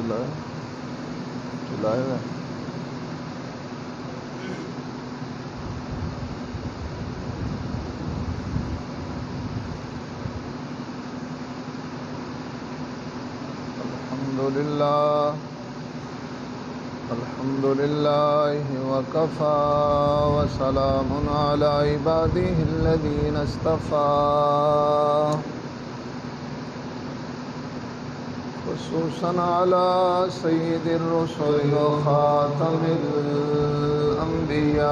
چلائے گا الحمد لله وكفى وسلام على عباده الذين اصطفى خصوصا على سيد الرسل وخاتم الأنبياء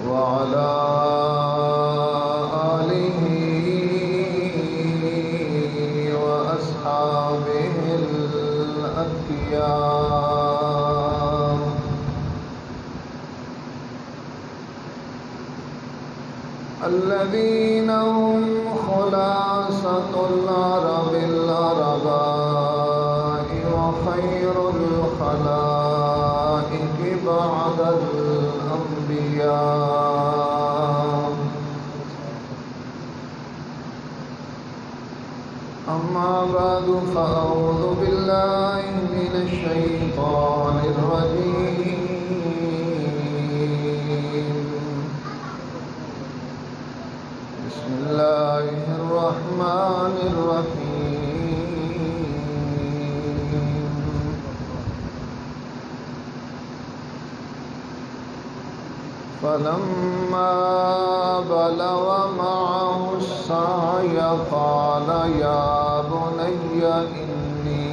وعلى آله وأصحابه الأتقياء الذين هم خلاصة العرب العرباء وخير الخلائق بعد الأنبياء أما بعد فأعوذ بالله من الشيطان الرجيم بسم الله الرحمن الرحيم فلما بلغ معه السعي قال يا بني إني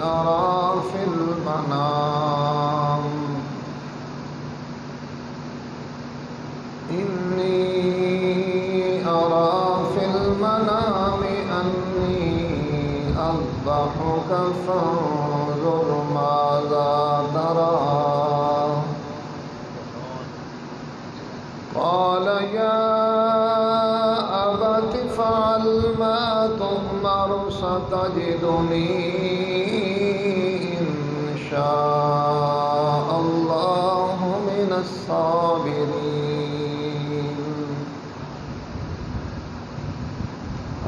أرى في المنام أني أذبحك فانظر ماذا ترى قال يا أبت افعل ما تؤمر ستجدني إن شاء الله من الصابرين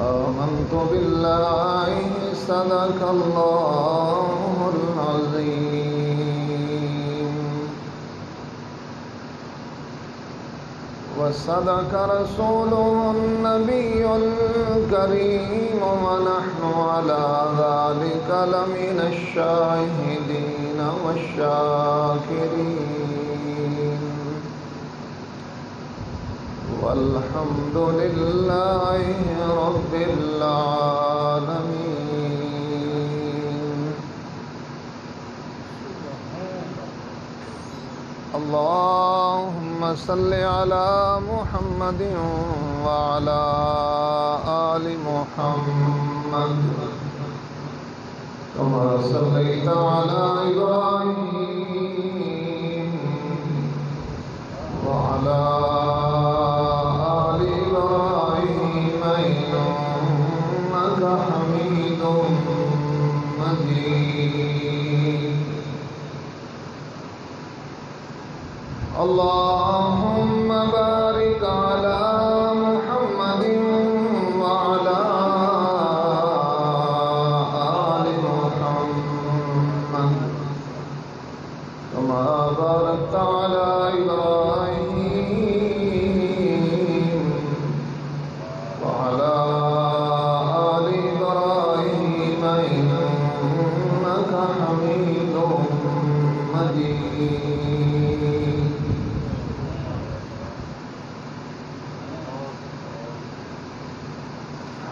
آمنت بالله صدق الله العظيم وصدق رسوله النبي الكريم ونحن على ذلك لمن الشاهدين والشاكرين والحمد لله رب العالمين اللهم صل على محمد وعلى آل محمد كما صليت على إبراهيم وعلى آل إبراهيم إنك حميد مجيد اللهم بارك على محمد وعلى آل محمد كما باركت على إبراهيم وعلى آل إبراهيم إنك حميد مجيد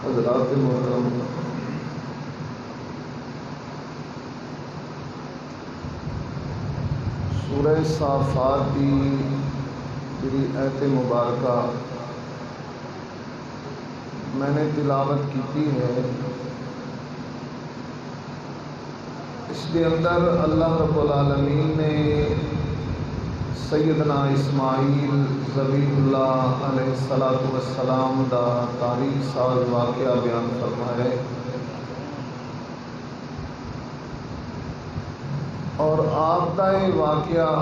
حضرات محترم سورہ صافات کی جڑی ایت مبارکہ میں نے تلاوت کی ہے، اس کے اندر اللہ رب العالمین نے سیدنا اسماعیل ذبیح اللہ علیہ السلام دا تاریخ سال واقعہ بیان فرمایا ہے، اور آپ کا یہ واقعہ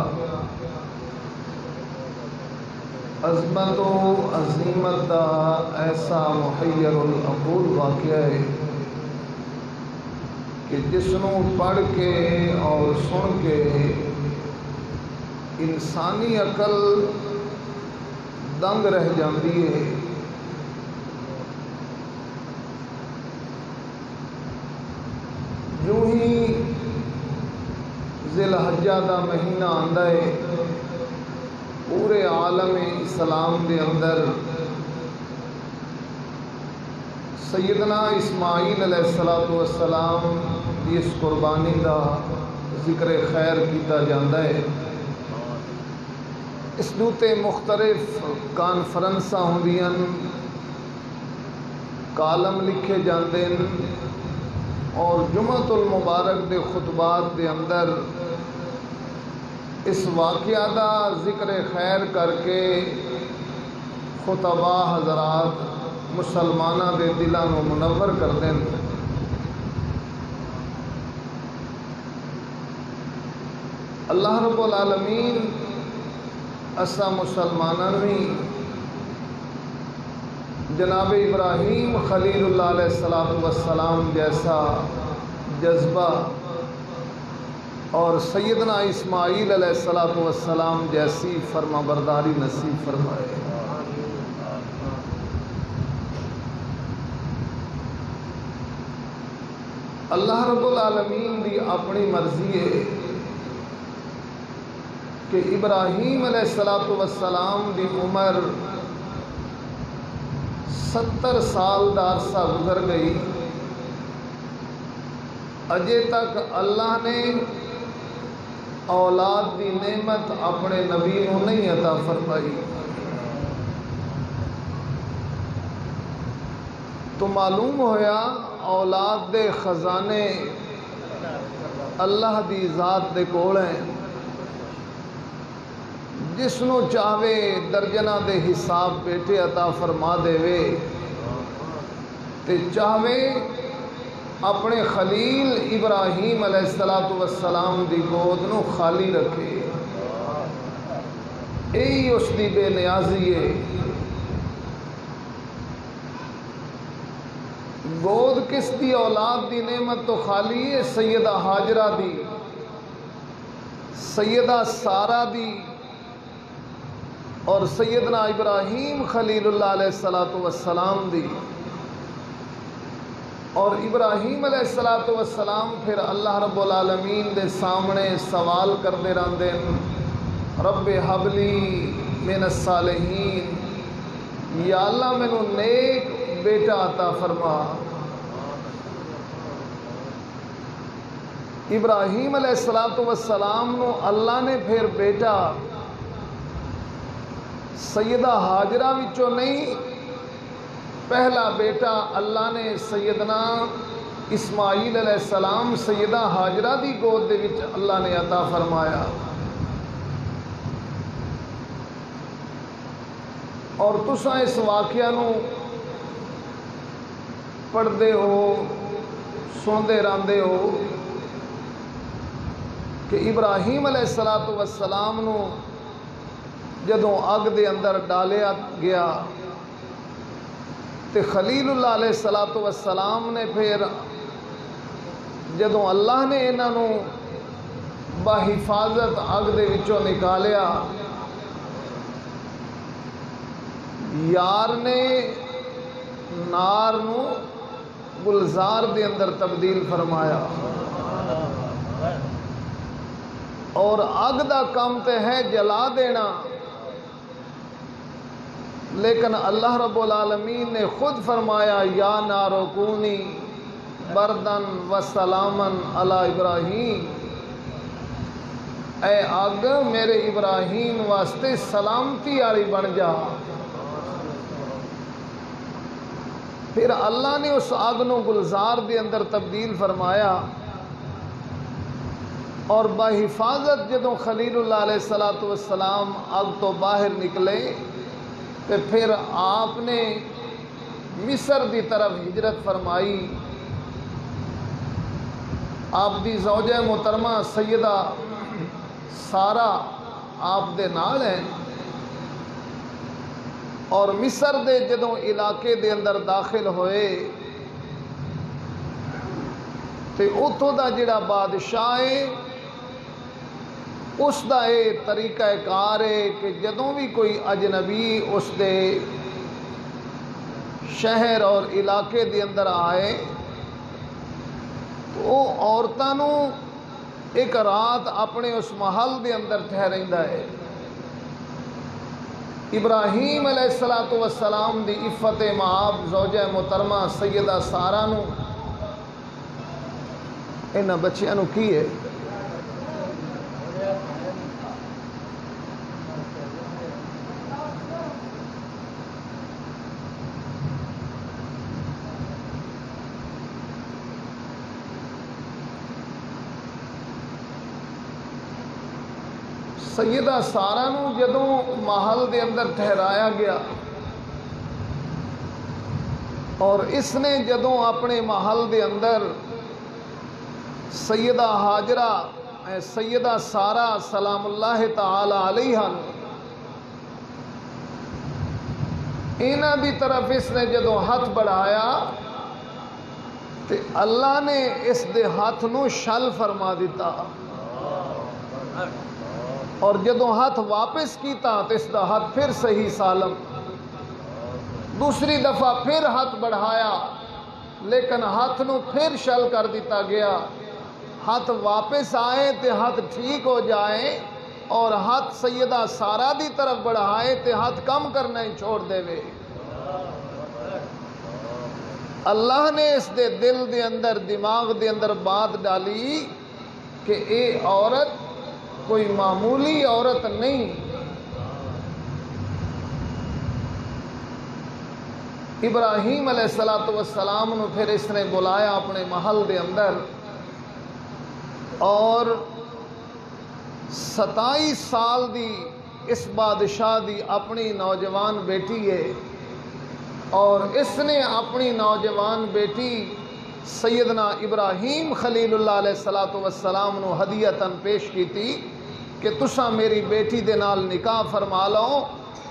عظمت و عظیمت دا ایسا محیر العقول واقعہ ہے کہ جس نو پڑھ کے اور سن کے انسانی عقل دنگ رہ جاندی ہے۔ جو ہی ذی الحجہ دا مہینہ آندا ہے پورے عالم اسلام دے اندر سیدنا اسماعیل علیہ السلام کی اس قربانی دا ذکر خیر کیتا جاندہ ہے۔ اس دوتے مختلف کانفرنساں ہوندیاں، کالم لکھے جاندے اور جمعۃ المبارک دے خطبات دے اندر اس واقعہ دا ذکر خیر کر کے خطباء حضرات مسلمانہ دے دلاں نو منور کر دیں۔ اللہ رب العالمین اسا مسلمانوں نے جناب ابراہیم خلیل اللہ علیہ السلام جیسا جذبہ اور سیدنا اسماعیل علیہ السلام جیسی فرما برداری نصیب فرمائے۔ اللہ رب العالمین دی اپنی مرضی ہے کہ ابراہیم علیہ السلام دی عمر 70 سال دا عرصہ گزر گئی، اجے تک اللہ نے اولاد دی نعمت اپنے نبی نو نہیں عطا فرمائی۔ تو معلوم ہویا اولاد دے خزانے اللہ دی ذات دے کول ہیں، جس نو چاہوے درجنہ دے حساب بیٹے عطا فرما دے وے تے چاہوے اپنے خلیل ابراہیم علیہ السلام دی گود نو خالی رکھے۔ یہی اس دی بے نیازی ہے۔ گود کس دی اولاد دی نعمت تو خالی ہے؟ سیدہ حاجرہ دی، سیدہ سارہ دی اور سیدنا ابراہیم خلیل اللہ علیہ السلام دی۔ اور ابراہیم علیہ السلام پھر اللہ رب العالمین دے سامنے سوال کردے رہندے، رب حبلی من الصالحین، یا اللہ مینوں نیک بیٹا عطا فرما۔ ابراہیم علیہ السلام نو اللہ نے پھر بیٹا سیدہ حاجرہ وچوں نہیں، پہلا بیٹا اللہ نے سیدنا اسماعیل علیہ السلام سیدہ حاجرہ دی گود دے وچ اللہ نے عطا فرمایا۔ اور تساں اس واقعہ نو پڑھدے ہو، سندے رہندے ہو کہ ابراہیم علیہ السلام نو جدوں اگ دے اندر ڈالیا گیا تے خلیل اللہ علیہ السلام نے پھر جدوں اللہ نے انہاں نو بحفاظت اگ دے وچوں نکالیا، یار نے نار نو گلزار دے اندر تبدیل فرمایا۔ اور اگ دا کام تے ہے جلا دینا، لیکن اللہ رب العالمین نے خود فرمایا یا نار کونی بردن و سلامن علی ابراہیم، اے اگ میرے ابراہیم واسطے سلامتی والی بن جا۔ پھر اللہ نے اس اگ نو گلزار دے اندر تبدیل فرمایا، اور بحفاظت جدوں خلیل اللہ علیہ السلام اگ تو باہر نکلے تو پھر آپ نے مصر دی طرف ہجرت فرمائی۔ آپ دی زوجہ محترمہ سیدہ سارہ آپ دے نال ہیں، اور مصر دے جدوں علاقے دے اندر داخل ہوئے تے اتھوں دا جڑا بادشاہ ہے اس دا یہ طریقہ کار ہے کہ جدوں بھی کوئی اجنبی اس دے شہر اور علاقے دے اندر آئے تو وہ عورتاں نو ایک رات اپنے اس محل دے اندر ٹھہریندا ہے۔ ابراہیم علیہ السلام دی عفت مآب زوجہ محترمہ سیدہ سارہ نو انہاں بچیاں نو کی ہے سیدہ سارہ نو جدوں محل دے اندر ٹھہرایا گیا اور اس نے جدوں اپنے محل دے اندر سیدہ ہاجرہ سیدہ سارہ سلام اللہ تعالی علیہا انہاں دی طرف اس نے جدوں ہاتھ بڑھایا تے اللہ نے اس دے ہاتھ نو شل فرما دیتا اور جدوں ہاتھ واپس کیتا تو اس دا ہاتھ پھر صحیح سالم، دوسری دفعہ پھر ہاتھ بڑھایا لیکن ہاتھ نو پھر شل کر دیتا گیا، ہاتھ واپس آئے تے ہاتھ ٹھیک ہو جائیں اور ہاتھ سیدہ سارہ دی طرف بڑھائے تے ہاتھ کم کرنا ہی چھوڑ دے وے۔ اللہ نے اس دے دل دے اندر دماغ دے اندر بات ڈالی کہ اے عورت کوئی معمولی عورت نہیں، ابراہیم علیہ السلام نو پھر اس نے بلایا اپنے محل دے اندر اور 27 سال دی اس بادشاہ دی اپنی نوجوان بیٹی ہے اور اس نے اپنی نوجوان بیٹی سیدنا ابراہیم خلیل اللہ علیہ السلام نو ہدیتاً پیش کی تھی کہ تساں میری بیٹی دے نال نکاح فرما لو،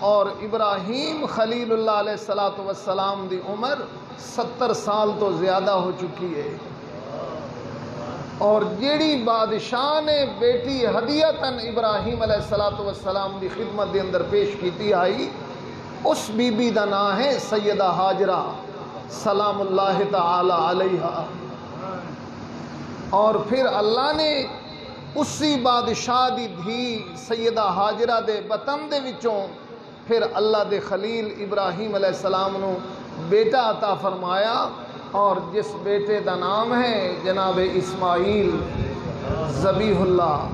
اور ابراہیم خلیل اللہ علیہ السلام دی عمر 70 سال تو زیادہ ہو چکی ہے، اور جیڑی بادشاہ نے بیٹی ہدیتاً ابراہیم علیہ السلام دی خدمت دے اندر پیش کیتی آئی اس بی بی دا نام ہے سیدہ ہاجرہ سلام اللہ تعالی علیہا۔ اور پھر اللہ نے اسی بادشاہ دی دھی سیدہ ہاجرہ دے بطن دے وچوں پھر اللہ دے خلیل ابراہیم علیہ السلام نو بیٹا عطا فرمایا، اور جس بیٹے دا نام ہے جناب اسماعیل ذبیح اللہ۔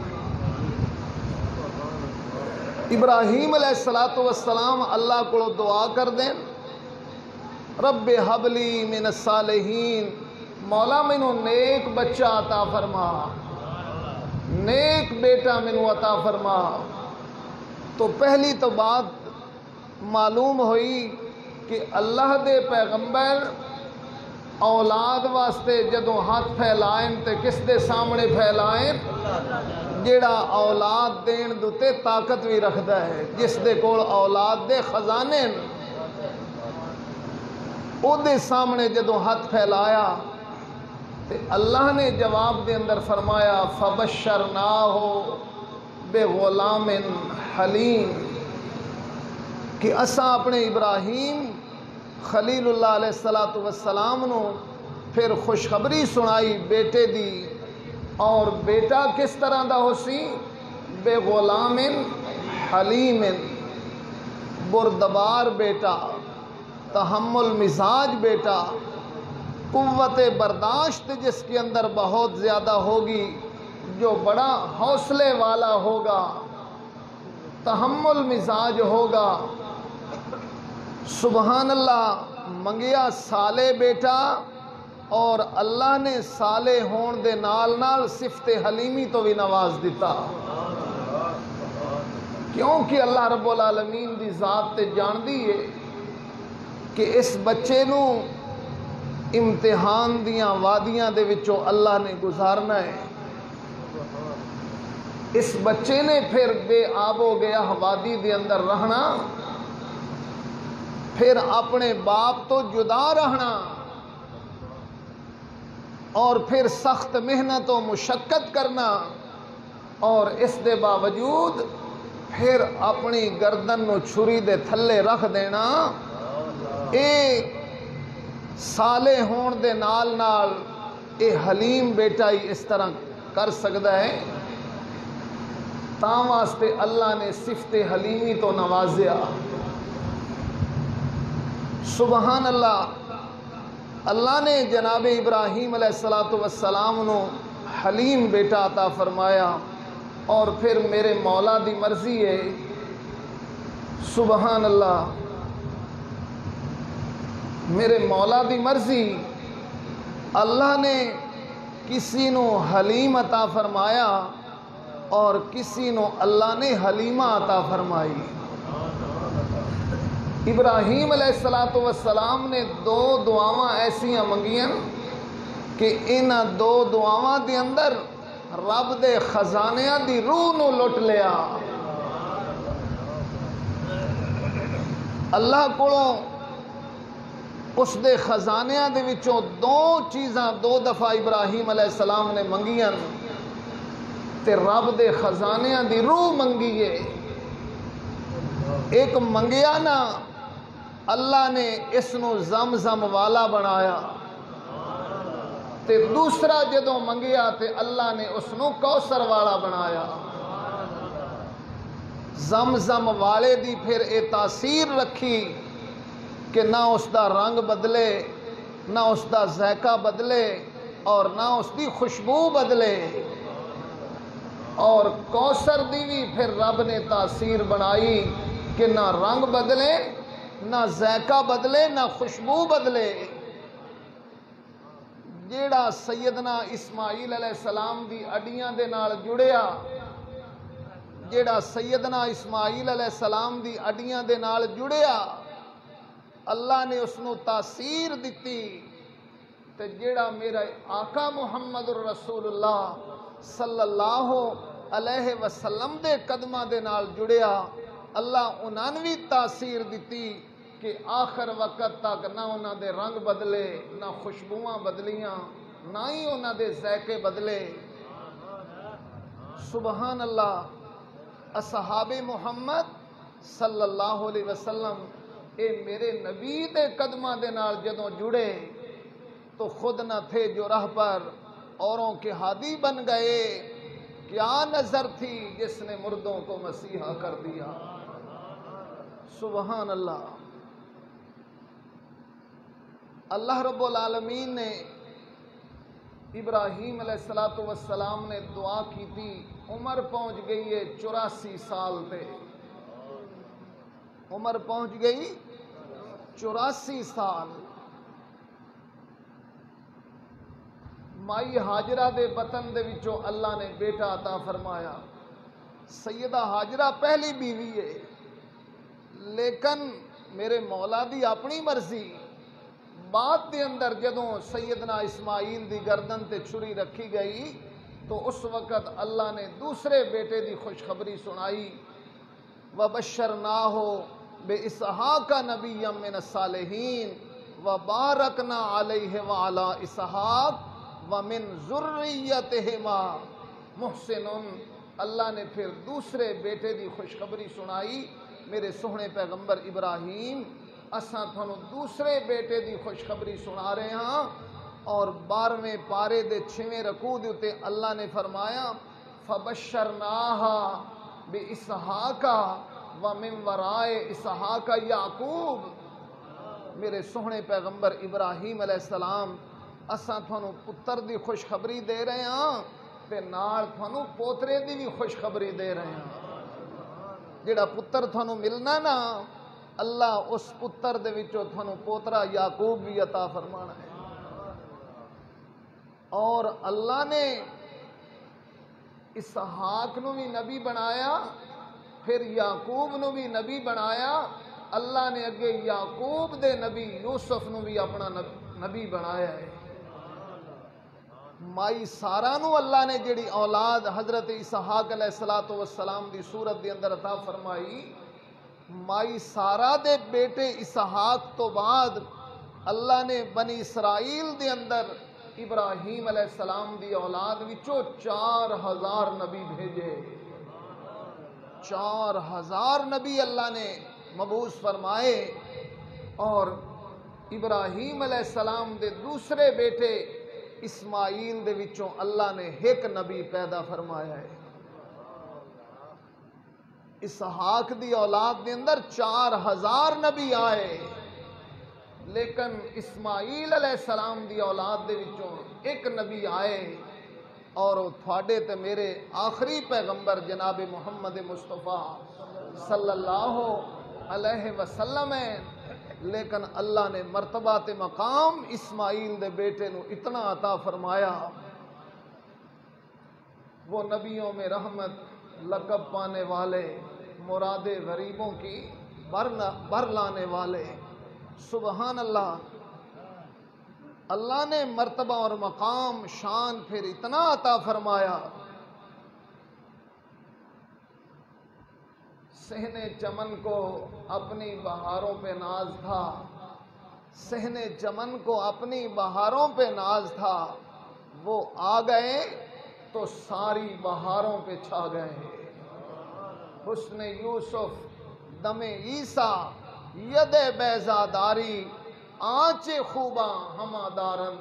ابراہیم علیہ السلام اللہ کو دعا کر دیں، رب حبلی من الصالحین، مولا مینو نیک بچہ عطا فرما، نیک بیٹا مینو عطا فرما۔ تو پہلی تو بات معلوم ہوئی کہ اللہ دے پیغمبر اولاد واسطے جدوں ہاتھ پھیلائیں تے کس دے سامنے پھیلائیں؟ جیڑا اولاد دین دوتے طاقت بھی رکھدا ہے، جس دے کول اولاد دے خزانے او دے سامنے جدوں ہاتھ پھیلایا تے اللہ نے جواب دے اندر فرمایا فبشرناہ بغلام حلیم، کہ اساں اپنے ابراہیم خلیل اللہ علیہ السلام نو پھر خوشخبری سنائی بیٹے دی، اور بیٹا کس طرح دا ہو سی؟ بے غلام حلیم، بردبار بیٹا، تحمل مزاج بیٹا، قوت برداشت جس کے اندر بہت زیادہ ہوگی، جو بڑا حوصلے والا ہوگا، تحمل مزاج ہوگا۔ سبحان اللہ، منگیا سالے بیٹا اور اللہ نے سالے ہون دے نال نال صفت حلیمی تو بھی نواز دیتا، کیونکہ اللہ رب العالمین دی ذات تے جان دی ہے کہ اس بچے نو امتحان دیاں وادیاں دے وچوں اللہ نے گزارنا ہے۔ اس بچے نے پھر بے آب و گیا وادی دے اندر رہنا، پھر اپنے باپ تو جدا رہنا، اور پھر سخت محنت و مشقت کرنا، اور اس دے باوجود پھر اپنی گردن نو چھری دے تھلے رکھ دینا، اے صالح ہون دے نال نال اے حلیم بیٹا ہی اس طرح کر سکتا ہے۔ تاں واسطے اللہ نے صفت حلیمی تو نوازیا۔ سبحان اللہ، اللہ نے جناب ابراہیم علیہ السلام نو حلیم بیٹا عطا فرمایا، اور پھر میرے مولا دی مرضی ہے، سبحان اللہ، میرے مولا دی مرضی، اللہ نے کسی نو حلیم عطا فرمایا اور کسی نو اللہ نے حلیمہ عطا فرمائی۔ ابراہیم علیہ السلام نے دو دعاواں ایسیاں منگیاں کہ انہاں دو دعاواں دے اندر رب دے خزانیاں دی روح نو لٹ لیا۔ اللہ کولوں اس دے خزانیاں دے وچوں دو چیزاں دو دفعہ ابراہیم علیہ السلام نے منگیاں، تے رب دے خزانیاں دی روح منگیے۔ ایک منگیا نا، اللہ نے اس نو زمزم والا بنایا، تے دوسرا جدوں منگیا تے اللہ نے اس نو کوثر والا بنایا۔ زمزم والے دی پھر اے تاثیر رکھی کہ نہ اس دا رنگ بدلے، نہ اس دا ذائقہ بدلے، اور نہ اس دی خوشبو بدلے، اور کوثر دی بھی پھر رب نے تاثیر بنائی کہ نہ رنگ بدلے، نہ ذائقہ بدلے، نہ خوشبو بدلے۔ جیڑا سیدنا اسماعیل علیہ السلام دی اڈیاں دے نال جڑیا، جیڑا سیدنا اسماعیل علیہ السلام دی اڈیاں دے نال جڑیا، اللہ نے اس نو تاثیر دیتی، تے جیڑا میرا آقا محمد الرسول اللہ صلی اللہ علیہ وسلم دے قدمہ دے نال جڑیا، اللہ انہاں بھی تاثیر دیتی کہ آخر وقت تک نہ انہاں دے رنگ بدلے، نہ خوشبوواں بدلیاں، نہ ہی انہاں دے ذائقے بدلے۔ سبحان اللہ، اصحاب محمد صلی اللہ علیہ وسلم اے میرے نبی دے قدمہ دے نال جدوں جڑے تو خود نہ تھے جو راہ پر اوروں کے ہادی بن گئے۔ کیا نظر تھی جس نے مردوں کو مسیحا کر دیا۔ سبحان اللہ، اللہ رب العالمین نے ابراہیم علیہ السلام نے دعا کی تھی، عمر پہنچ گئی ہے 84 سال تے، عمر پہنچ گئی 84 سال۔ مائی ہاجرہ دے بطن دے وچوں اللہ نے بیٹا عطا فرمایا۔ سیدہ ہاجرہ پہلی بیوی ہے، لیکن میرے مولا دی اپنی مرضی، بعد دے اندر جدوں سیدنا اسماعیل دی گردن تے چھری رکھی گئی تو اس وقت اللہ نے دوسرے بیٹے دی خوشخبری سنائی، وَبَشَّرْنَاهُ بِإِسْحَاقَ نَبِيًّا مِّنَ الصَّالِحِينَ وَبَارَكْنَا عَلَيْهِ وَعَلَىٰ إِسْحَاقَ وَمِن ذُرِّيَّتِهِمَا مُحْسِنٌ۔ اللہ نے پھر دوسرے بیٹے دی خوشخبری سنائی، میرے سوہنے پیغمبر ابراہیم، اساں تھانوں دوسرے بیٹے دی خوشخبری سنا رہے ہاں۔ اور 12ویں پارے دے 6ویں رکوع دے اتے اللہ نے فرمایا فَبَشَّرْنَاهَا بِإِسْحَاقَ وَمِن وَرَائِ إِسْحَاقَ یعقوب۔ میرے سوہنے پیغمبر ابراہیم علیہ السلام، اساں تھانوں پتر دی خوشخبری دے رہے ہاں تے نال تھانوں پوترے دی بھی خوشخبری دے رہے ہیں۔ جڑا پتر تھانوں ملنا نا، اللہ اس پتر دے وچوں تھانوں پوترا یعقوب بھی عطا فرمانا ہے۔ اور اللہ نے اسحاق نو بھی نبی بنایا، پھر یعقوب نو بھی نبی بنایا۔ اللہ نے اگے یعقوب دے نبی یوسف نو بھی اپنا نبی بنایا ہے۔ مائی سارا نو اللہ نے جڑی اولاد حضرت اسحاق علیہ السلام دی صورت دے اندر عطا فرمائی، مائی سارا دے بیٹے اسحاق تو بعد اللہ نے بنی اسرائیل دے اندر ابراہیم علیہ السلام دی اولاد وچوں 4000 نبی بھیجے. 4000 نبی اللہ نے مبعوث فرمائے، اور ابراہیم علیہ السلام دے دوسرے بیٹے اسماعیل دے وچوں اللہ نے ایک نبی پیدا فرمایا ہے. اسحاق دی اولاد دے اندر 4000 نبی آئے، لیکن اسماعیل علیہ السلام دی اولاد دے وچوں ایک نبی آئے، اور وہ تھوڑے تے میرے آخری پیغمبر جناب محمد مصطفیٰ صلی اللہ علیہ وسلم ہیں. لیکن اللہ نے مرتبہ تے مقام اسماعیل دے بیٹے نو اتنا عطا فرمایا، وہ نبیوں میں رحمت، لقب پانے والے، مراد غریبوں کی بر لانے والے. سبحان اللہ. اللہ نے مرتبہ اور مقام، شان پھر اتنا عطا فرمایا. صحن چمن کو اپنی بہاروں پہ ناز تھا، صحن چمن کو اپنی بہاروں پہ ناز تھا، وہ آ گئے تو ساری بہاروں پہ چھا گئے. حسن یوسف دم عیسیٰ ید بیضاداری، آنچ خوباں ہما دارن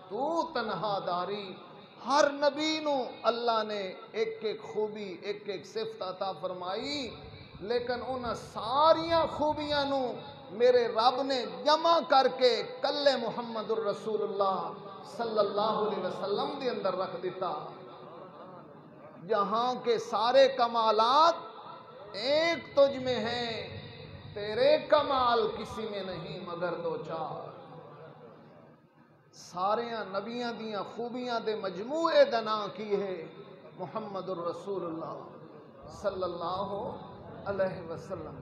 تو تنہا داری. ہر نبی نو اللہ نے ایک ایک خوبی، ایک ایک صفت عطا فرمائی، لیکن ان ساریاں خوبیاں نو میرے رب نے جمع کر کے کلے محمد الرسول اللہ صلی اللہ علیہ وسلم دے اندر رکھ دیتا. جہاں کے سارے کمالات ایک تجھ میں ہیں، تیرے کمال کسی میں نہیں مگر دو چار. ساریاں نبیاں دیاں خوبیاں دے مجموعے دا نام کی ہے محمد الرسول اللہ صلی اللہ علیہ وسلم.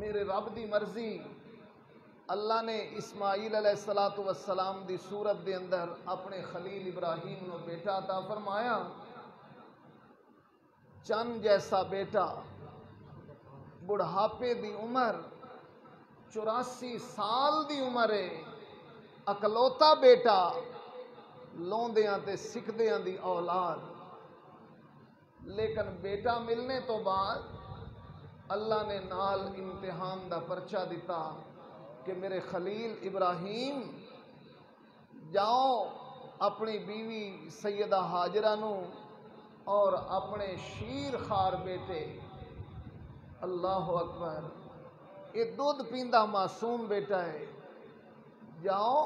میرے رب دی مرضی، اللہ نے اسماعیل علیہ السلام دی صورت دے اندر اپنے خلیل ابراہیم نو بیٹا عطا فرمایا. چند جیسا بیٹا، بڑھاپے دی عمر 84 سال دی عمر ہے، اکلوتا بیٹا، لوندیاں تے سکھدیاں دی اولاد. لیکن بیٹا ملنے تو بعد اللہ نے نال امتحان دا پرچہ دیتا کہ میرے خلیل ابراہیم جاؤ اپنی بیوی سیدہ ہاجرہ نو اور اپنے شیر خار بیٹے، اللہ اکبر، یہ دودھ پیندا معصوم بیٹا ہے، جاؤ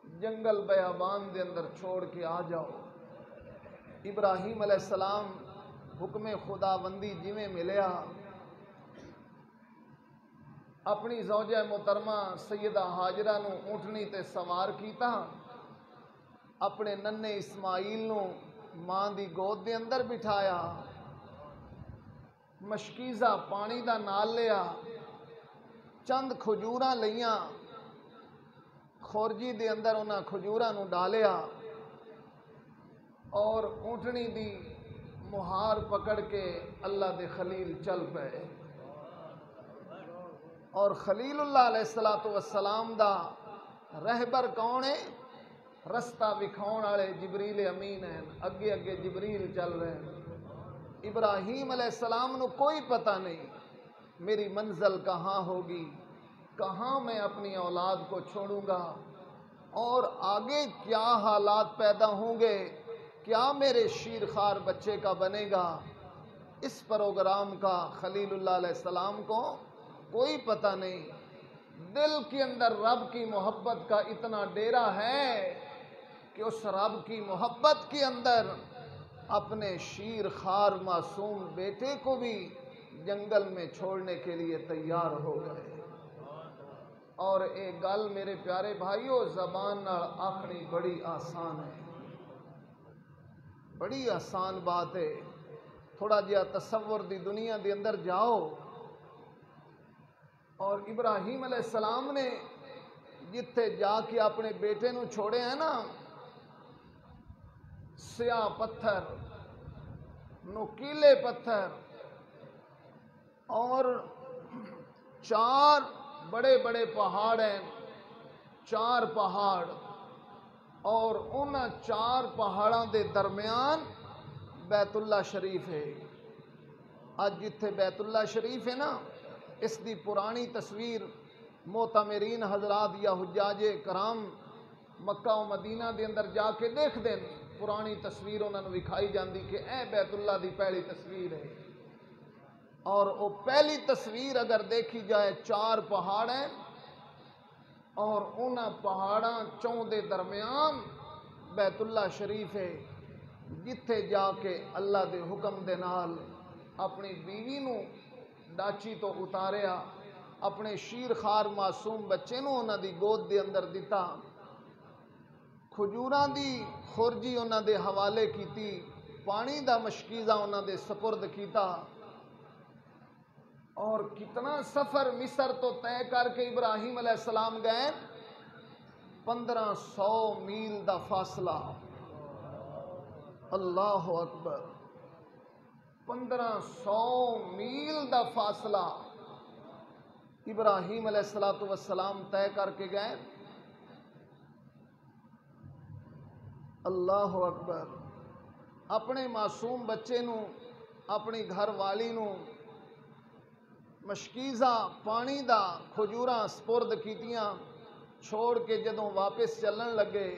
جنگل بیابان دے اندر چھوڑ کے آ جاؤ. ابراہیم علیہ السلام حکم خداوندی جویں ملیا، اپنی زوجہ محترمہ سیدہ ہاجرہ نو اونٹنی تے سوار کیتا، اپنے ننے اسماعیل نو ماں دی گود دے اندر بٹھایا، مشکیزہ پانی دا نال لیا، چند کھجوراں لیاں، خورجی دے اندر انہاں کھجوراں نو ڈالیا، اور اونٹنی دی مہار پکڑ کے اللہ دے خلیل چل پئے. اور خلیل اللہ علیہ السلام دا رہبر کون ہے؟ رستہ وکھاؤن والے جبریل امین ہیں، اگے اگے جبریل چل رہے ہیں. ابراہیم علیہ السلام نو کوئی پتہ نہیں میری منزل کہاں ہوگی، کہاں میں اپنی اولاد کو چھوڑوں گا، اور آگے کیا حالات پیدا ہوں گے، کیا میرے شیر خار بچے کا بنے گا. اس پروگرام کا خلیل اللہ علیہ السلام کو کوئی پتہ نہیں. دل کے اندر رب کی محبت کا اتنا ڈیرا ہے کہ اس رب کی محبت کے اندر اپنے شیر خار معصوم بیٹے کو بھی جنگل میں چھوڑنے کے لیے تیار ہو گئے. اور ایک گل میرے پیارے بھائیو، زبان نال آکھنی بڑی آسان ہے، بڑی آسان بات ہے. تھوڑا جہا تصور دی دنیا دے اندر جاؤ، اور ابراہیم علیہ السلام نے جتھے جا کے اپنے بیٹے نو چھوڑے ہیں نا، سیاہ پتھر، نوکیلے پتھر، اور 4 بڑے بڑے پہاڑ ہیں، 4 پہاڑ، اور ان 4 پہاڑوں دے درمیان بیت اللہ شریف ہے۔ اج جتھے بیت اللہ شریف ہے نا، اس دی پرانی تصویر معتمرین حضرات یا حجاج کرام مکہ و مدینہ دے اندر جا کے دیکھ دیں، پرانی تصویر انہوں نے دکھائی جاندی کہ اے بیت اللہ دی پہلی تصویر ہے۔ اور وہ پہلی تصویر اگر دیکھی جائے 4 پہاڑ ہیں، اور ان پہاڑاں چوں دے درمیان بیت اللہ شریف ہے، جتھے جا کے اللہ دے حکم دے نال اپنی بیوی نو ڈاچی تو اتاریا، اپنے شیر خار معصوم بچے نو انہاں دی گود دے اندر دتا، کھجوراں دی خورجی انہاں دے حوالے کیتی، پانی دا مشکیزہ انہاں دے سپرد کیتا، اور کتنا سفر مصر تو طے کر کے ابراہیم علیہ السلام گئے، 1500 میل دا فاصلہ، اللہ اکبر، 1500 میل دا فاصلہ ابراہیم علیہ السلام طے کر کے گئے، اللہ اکبر، اپنے معصوم بچے نو، اپنی گھر والی نو مشکیزہ پانی دا کھجوراں سپرد کیتیاں، چھوڑ کے جدوں واپس چلن لگے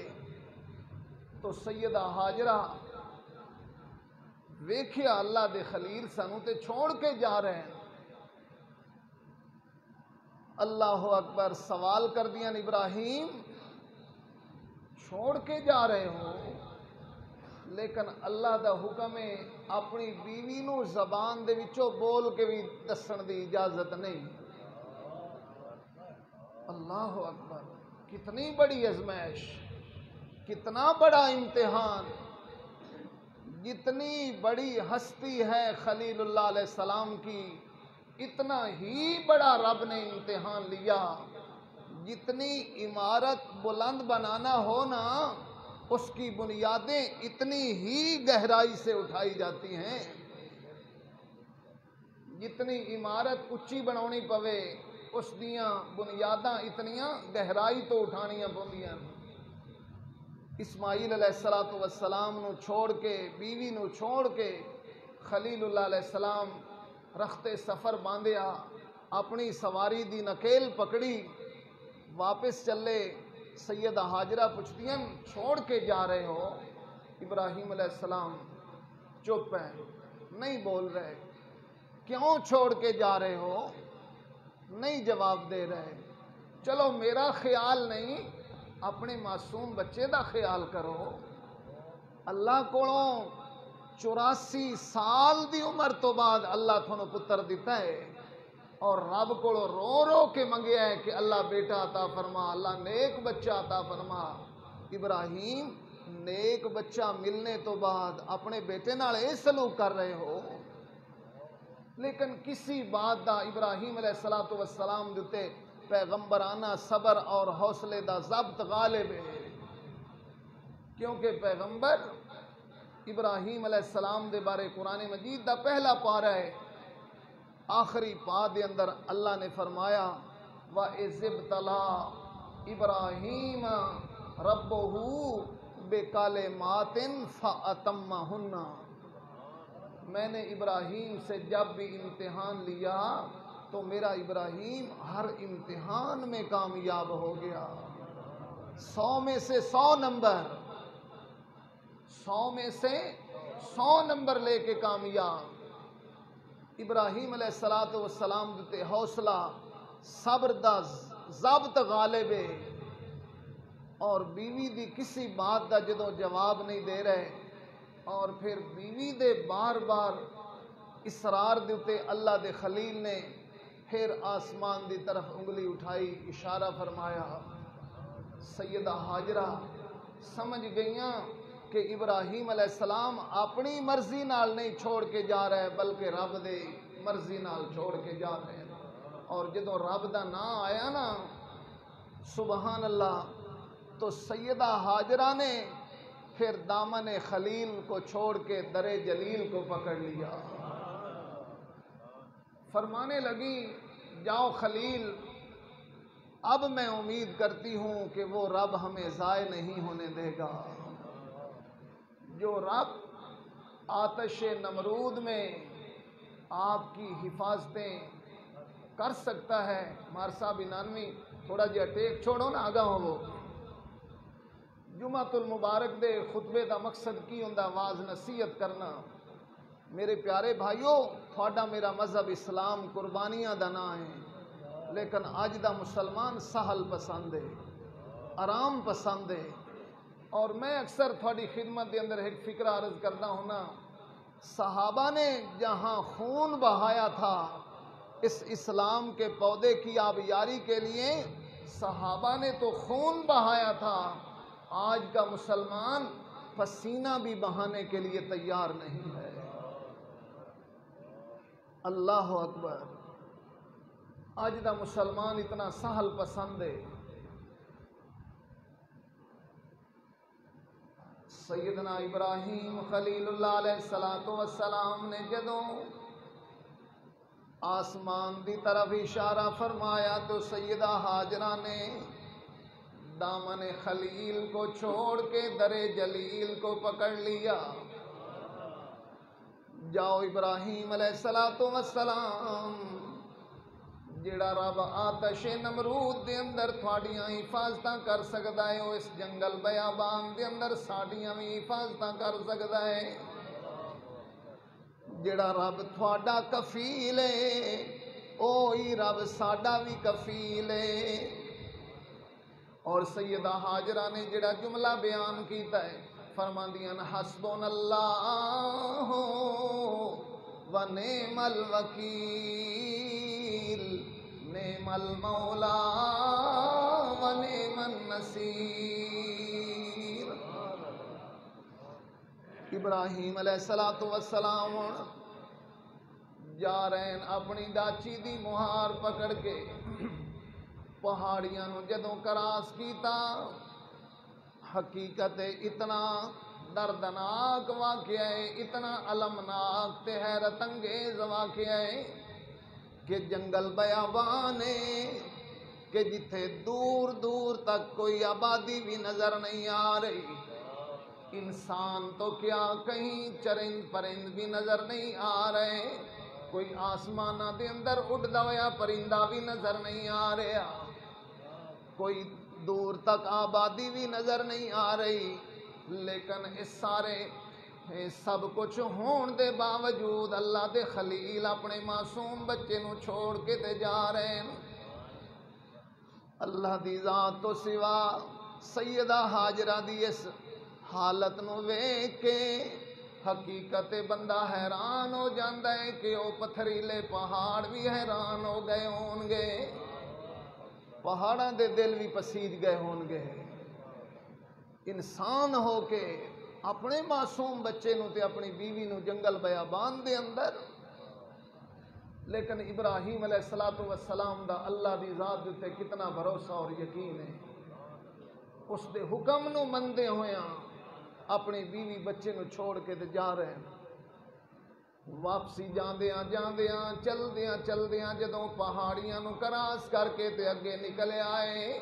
تو سیدہ ہاجرہ ویکھیا اللہ دے خلیل سانو تے چھوڑ کے جا رہے ہیں، اللہ اکبر، سوال کر دیا ابراہیم چھوڑ کے جا رہے ہو، لیکن اللہ دا حکم ہے اپنی بیوی نو زبان دے وچوں بول کے بھی دسن دی اجازت نہیں، اللہ اکبر، کتنی بڑی آزمائش، کتنا بڑا امتحان، جتنی بڑی ہستی ہے خلیل اللہ علیہ السلام کی، اتنا ہی بڑا رب نے امتحان لیا، جتنی عمارت بلند بنانا ہو نا، اس کی بنیادیں اتنی ہی گہرائی سے اٹھائی جاتی ہیں، جتنی عمارت اچھی بنانی پوے اس دیاں بنیاداں اتنیاں گہرائی تو اٹھانیاں پوندیاں۔ اسماعیل علیہ السلام نو چھوڑ کے، بیوی نو چھوڑ کے خلیل اللہ علیہ السلام رخت سفر باندھیا، اپنی سواری دی نکیل پکڑی، واپس چلے، سیدہ ہاجرہ پوچھتیاں چھوڑ کے جا رہے ہو؟ ابراہیم علیہ السلام چپ ہیں، نہیں بول رہے، کیوں چھوڑ کے جا رہے ہو؟ نہیں جواب دے رہے، چلو میرا خیال نہیں، اپنے معصوم بچے دا خیال کرو، اللہ کولوں 84 سال دی عمر تو بعد اللہ تھانوں پتر دیتا ہے، اور رب کو رو رو کے منگیا ہے کہ اللہ بیٹا عطا فرما، اللہ نیک بچہ عطا فرما۔ ابراہیم نیک بچہ ملنے تو بعد اپنے بیٹے نال اے سلوک کر رہے ہو، لیکن کسی بات دا ابراہیم علیہ السلام دیتے پیغمبرانہ صبر اور حوصلے دا ضبط غالب ہے، کیونکہ پیغمبر ابراہیم علیہ السلام دے بارے قرآن مجید دا پہلا پارہ ہے، آخری پا دے اندر اللہ نے فرمایا وَإِذِ ابْتَلَىٰ إِبْرَاهِيمَ رَبُّهُ بِكَلِمَاتٍ فَأَتَمَّهُنَّ، میں نے ابراہیم سے جب بھی امتحان لیا تو میرا ابراہیم ہر امتحان میں کامیاب ہو گیا، 100 میں سے 100 نمبر، 100 میں سے 100 نمبر لے کے کامیاب۔ ابراہیم علیہ السلام دیتے حوصلہ صبر دا ضبط غالب ہے، اور بیوی دی کسی بات دا جدوں جواب نہیں دے رہے، اور پھر بیوی دے بار بار اصرار دیتے اللہ دے خلیل نے پھر آسمان دی طرف انگلی اٹھائی، اشارہ فرمایا، سیدہ ہاجرہ سمجھ گئیاں کہ ابراہیم علیہ السلام اپنی مرضی نال نہیں چھوڑ کے جا رہے بلکہ رب دے مرضی نال چھوڑ کے جا رہے ہیں، اور جدوں رب دا نام آیا نا سبحان اللہ، تو سیدہ ہاجرہ نے پھر دامن خلیل کو چھوڑ کے در جلیل کو پکڑ لیا، فرمانے لگی جاؤ خلیل، اب میں امید کرتی ہوں کہ وہ رب ہمیں ضائع نہیں ہونے دے گا، جو رب آتش نمرود میں آپ کی حفاظتیں کر سکتا ہے۔ مار صاحب انانوی تھوڑا جہا ٹیک چھوڑو نا آگاہ ہو۔ وہ جمعۃ المبارک دے خطبے دا مقصد کی ہوندا؟ واز نصیحت کرنا۔ میرے پیارے بھائیو، تھوڑا میرا مذہب اسلام قربانیاں دا نا ہے، لیکن اج دا مسلمان سہل پسند ہے، آرام پسند ہے۔ اور میں اکثر تھوڑی خدمت دے اندر ایک فکر عرض کرنا ہونا، صحابہ نے جہاں خون بہایا تھا اس اسلام کے پودے کی آبیاری کے لیے، صحابہ نے تو خون بہایا تھا، آج کا مسلمان پسینہ بھی بہانے کے لیے تیار نہیں ہے۔ اللہ اکبر! آج دا مسلمان اتنا سہل پسند ہے۔ سیدنا ابراہیم خلیل اللہ علیہ السلام نے جدوں آسمان دی طرف اشارہ فرمایا تو سیدہ ہاجرہ نے دامن خلیل کو چھوڑ کے در جلیل کو پکڑ لیا۔ جاؤ ابراہیم علیہ السلام، جڑا رب آتش نمرود دے اندر تھوڑیاں حفاظتاں کر سکدا ہے، وہ اس جنگل بیابان دے اندر ساڈیاں بھی حفاظتاں کر سکدا ہے۔ جڑا رب تھوڑا کفیل ہے، اوہی رب ساڈا بھی کفیل ہے۔ اور سیدہ ہاجرہ نے جڑا جملہ بیان کیتا ہے، فرماندیاں حسبنا اللہ و نعم الوکیل، نعم المولا و نعم النصیر۔ ابراہیم علیہ السلام جا رہے ہیں اپنی داچی دی مہار پکڑ کے، پہاڑیاں نو جدوں کراس کیتا، حقیقت اتنا دردناک واقعہ ہے، اتنا المناک تے حیرت انگیز واقعہ ہے کہ جنگل بیابان ہے کہ جتھے دور دور تک کوئی آبادی بھی نظر نہیں آ رہی، انسان تو کیا کہیں چرند پرند بھی نظر نہیں آ رہے، کوئی آسمانہ دے اندر اڑدا ہوا پرندہ بھی نظر نہیں آ رہا، کوئی دور تک آبادی بھی نظر نہیں آ رہی، لیکن اس سارے سب کچھ ہون دے باوجود اللہ دے خلیل اپنے معصوم بچے نو چھوڑ کے تے جا رہے ہیں۔ اللہ دی ذات تو سوا سیدہ ہاجرہ دی اس حالت نو ویکھ کے حقیقت بندہ حیران ہو جاندا ہے کہ وہ پتھریلے پہاڑ بھی حیران ہو گئے ہون گے، پہاڑاں دے دل بھی پسیج گئے ہون گے۔ انسان ہو کے اپنے معصوم بچے نو تے اپنی بیوی نو جنگل بیابان دے اندر، لیکن ابراہیم علیہ السلام دا اللہ دی ذات تے کتنا بھروسہ اور یقین ہے، اس دے حکم نو مندے ہویاں اپنی بیوی بچے نو چھوڑ کے تے جا رہے ہیں۔ واپسی جاندیاں جاندیاں چلدیاں جدوں پہاڑیاں نو کراس کر کے تے اگے نکلے آئے،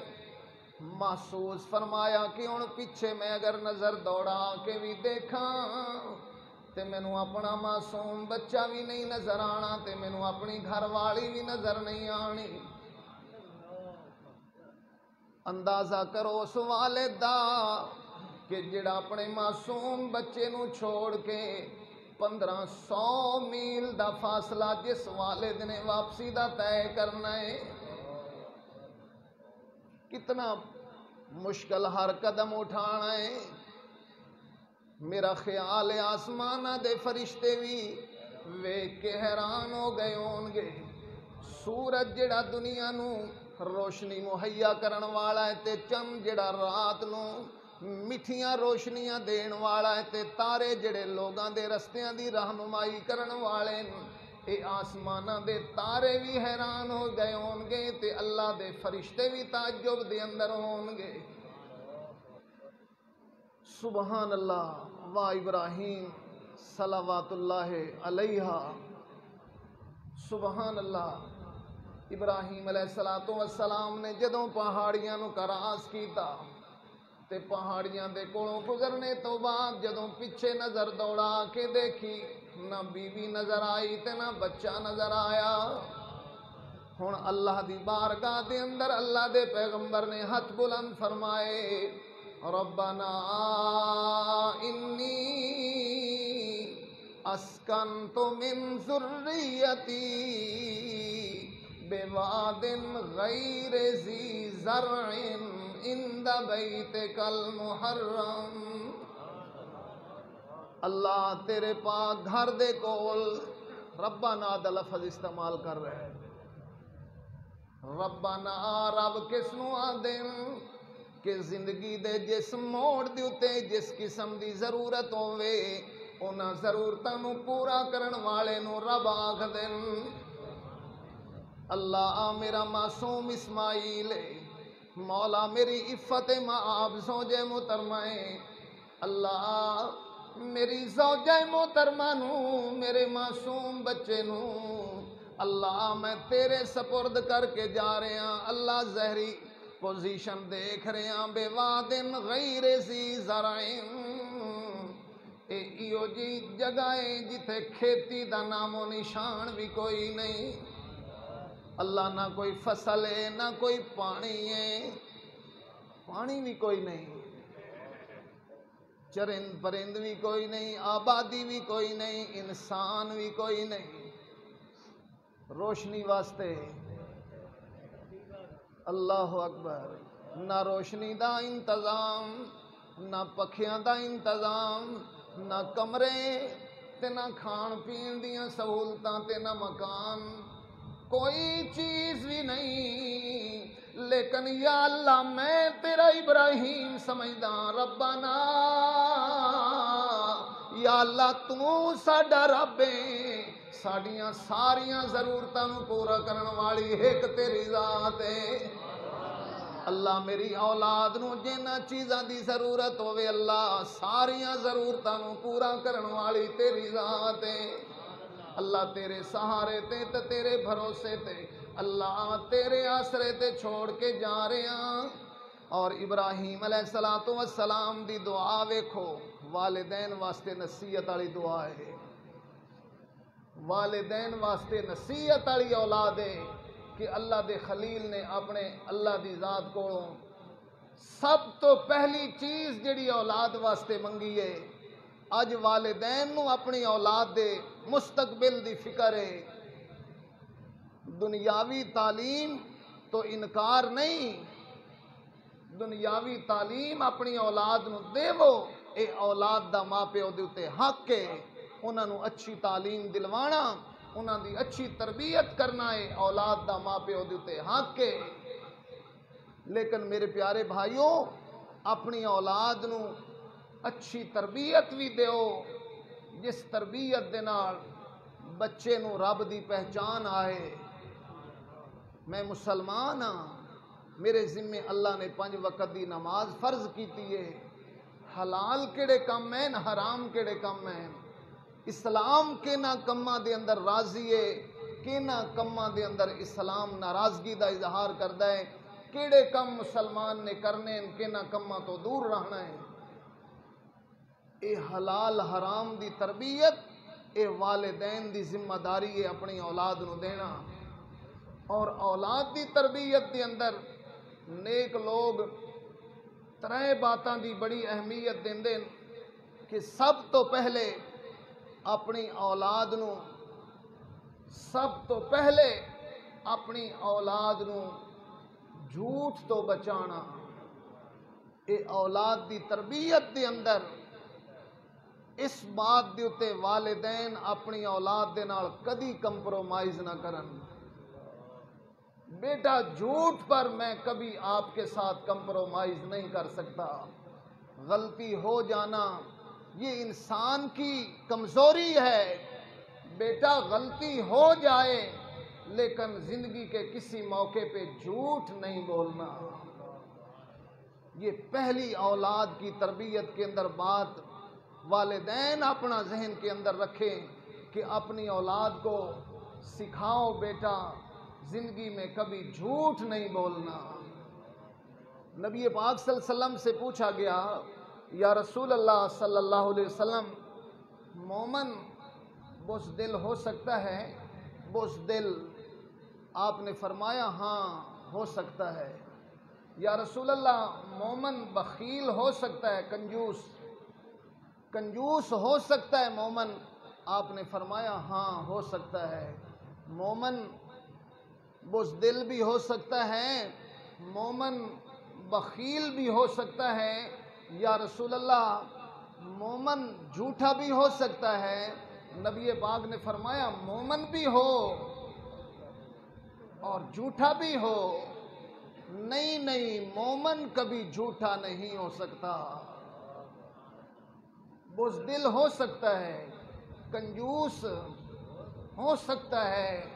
محسوس فرمایا کہ ہن پیچھے میں اگر نظر دوڑا کے بھی دیکھاں تے مینوں اپنا معصوم بچہ بھی نہیں نظر آنا، تے مینوں اپنی گھر والی بھی نظر نہیں آنی۔ اندازہ کرو اس والد دا کہ جڑا اپنے معصوم بچے نو چھوڑ کے 1500 میل دا فاصلہ جس والد نے واپسی دا طے کرنا ہے، کتنا مشکل ہر قدم اٹھانا ہے۔ میرا خیال ہے آسمانہ دے فرشتے بھی ویکھ کے حیران ہو گئے ہون گے۔ سورج جڑا دنیا نو روشنی مہیا کرن والا ہے تے چند جڑا رات نو میٹھیاں روشنیاں دین والا ہے تے تارے جڑے لوگاں دے رستیاں دی رہنمائی کرن والے اے آسمانہ دے تارے بھی حیران ہو گئے ہون گے تے اللہ دے فرشتے بھی تعجب دے اندر ہون گے۔ سبحان اللہ و ابراہیم صلوات اللہ علیہ، سبحان اللہ۔ ابراہیم علیہ السلام نے جدوں پہاڑیاں نو کراس کیتا تے پہاڑیاں دے کولوں گزرنے تو بعد جدوں پیچھے نظر دوڑا کے دیکھی نہ بیوی نظر آئی تے نہ بچہ نظر آیا۔ ہن اللہ دی بارگاہ دے اندر اللہ دے پیغمبر نے ہاتھ بلند فرمائے، ربنا انی اسکنت من ذریتی بواد غیر ذی زرع عند بیتک المحرم۔ اللہ تیرے پاک گھر دے کول ربنا دا لفظ استعمال کر رہے ہیں۔ ربنا رب کس نو آدن کہ زندگی دے جس موڑ دے اتے جس قسم دی ضرورت ہوے انہاں ضرورتاں نو پورا کرن والے نو رب آکھ دین۔ اللہ میرا معصوم اسماعیل مولا میری عفت مآب زوجہ محترمہ اللہ میری زوجہ محترمہ نو میرے معصوم بچے نو اللہ میں تیرے سپرد کر کے جا رہے ہیں۔ اللہ زہری پوزیشن دیکھ رہے ہیں، بے وادن غیر ذی زرعین، ایو جی جگہیں جتھے کھیتی دا نام و نشان بھی کوئی نہیں۔ اللہ نہ کوئی فصل ہے نہ کوئی پانی ہے، پانی بھی کوئی نہیں، چرند پرند بھی کوئی نہیں، آبادی بھی کوئی نہیں، انسان بھی کوئی نہیں۔ روشنی واسطے اللہ اکبر، نہ روشنی دا انتظام، نہ پکھیاں دا انتظام، نہ کمرے تے نہ کھان پین دیاں سہولتاں تے نہ مکان، کوئی چیز بھی نہیں۔ لیکن یا اللہ میں تیرا ابراہیم سمجھدا ربنا، یا اللہ تو ساڈا رب ہے، ساڈیاں ساریاں ضرورتاں نو پورا کرن والی ایک تیری ذات ہے۔ اللہ میری اولاد نو جنہ چیزاں دی ضرورت ہوے اللہ ساریاں ضرورتاں نو پورا کرن والی تیری ذات ہے۔ اللہ تیرے سہارے تے تیرے بھروسے تے اللہ تیرے آسرے تے چھوڑ کے جا رہے ہیں۔ اور ابراہیم علیہ السلام دی دعا ویکھو، والدین واسطے نصیحت والی دعا ہے، والدین واسطے نصیحت والی اولاد ہے کہ اللہ دے خلیل نے اپنے اللہ دی ذات کو سب تو پہلی چیز جڑی اولاد واسطے منگی ہے۔ اج والدین نو اپنی اولاد دے مستقبل دی فکر ہے، دنیاوی تعلیم تو انکار نہیں، دنیاوی تعلیم اپنی اولاد نو دیو، اے اولاد دا ماں پیو دے اتے حق ہے، انہاں نو اچھی تعلیم دلوانا، انہاں دی اچھی تربیت کرنا ہے اولاد دا ماں پیو دے اتے حق ہے۔ لیکن میرے پیارے بھائیوں اپنی اولاد نو اچھی تربیت بھی دیو جس تربیت دے نال بچے نو رب دی پہچان آئے، میں مسلمان ہاں، میرے ذمے اللہ نے 5 وقت دی نماز فرض کیتی ہے، حلال کیڑے کم ہیں حرام کیڑے کم ہیں، اسلام کے نہ کماں دے اندر راضی ہے کہ نہ کماں دے اندر اسلام ناراضگی دا اظہار کردا ہے، کیڑے کم مسلمان نے کرنے کہ نہ کماں تو دور رہنا ہے۔ اے حلال حرام دی تربیت اے والدین دی ذمہ داری ہے اپنی اولاد نو دینا۔ اور اولاد دی تربیت دے اندر نیک لوگ 3 باتاں دی بڑی اہمیت دیندے کہ سب تو پہلے اپنی اولاد نو اپنی اولاد نو جھوٹ تو بچانا۔ اے اولاد دی تربیت دے اندر اس بات دے اتے والدین اپنی اولاد دے نال کدی کمپرومائز نہ کرن۔ بیٹا جھوٹ پر میں کبھی آپ کے ساتھ کمپرومائز نہیں کر سکتا، غلطی ہو جانا یہ انسان کی کمزوری ہے، بیٹا غلطی ہو جائے لیکن زندگی کے کسی موقع پہ جھوٹ نہیں بولنا۔ یہ پہلی اولاد کی تربیت کے اندر بات والدین اپنا ذہن کے اندر رکھیں کہ اپنی اولاد کو سکھاؤ بیٹا زندگی میں کبھی جھوٹ نہیں بولنا۔ نبی پاک صلی اللہ علیہ وسلم سے پوچھا گیا یا رسول اللہ صلی اللہ علیہ وسلم مومن بزدل ہو سکتا ہے؟ بزدل؟ آپ نے فرمایا ہاں ہو سکتا ہے۔ یا رسول اللہ مومن بخیل ہو سکتا ہے؟ کنجوس؟ کنجوس ہو سکتا ہے مومن؟ آپ نے فرمایا ہاں ہو سکتا ہے۔ مومن بزدل بھی ہو سکتا ہے، مومن بخیل بھی ہو سکتا ہے۔ یا رسول اللہ مومن جھوٹا بھی ہو سکتا ہے؟ نبی پاک نے فرمایا مومن بھی ہو اور جھوٹا بھی ہو۔ نہیں مومن کبھی جھوٹا نہیں ہو سکتا۔ بزدل ہو سکتا ہے، کنجوس ہو سکتا ہے،